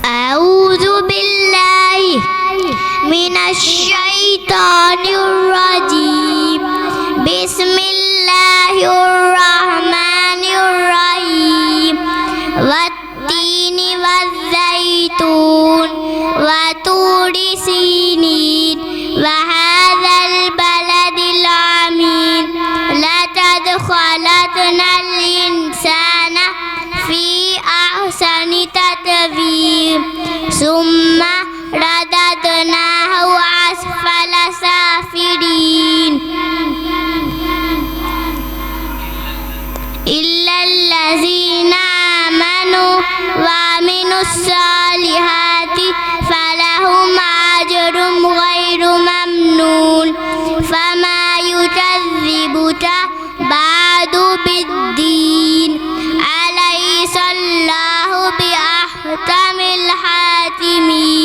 أعوذ بالله من الشيطان الرجيم. بسم الله الرحمن الرحيم. والتين والزيتون وطور سينين وهذا البلد الأمين. لقد الإنسان في أحسن تقويم ثم رددناه أسفل سافلين إلا الذين آمنوا وعملوا الصالحات فلهم أجر غير ممنون. فما يكذبك بعد بالدين. أليس الله بأحكم الحاكمين.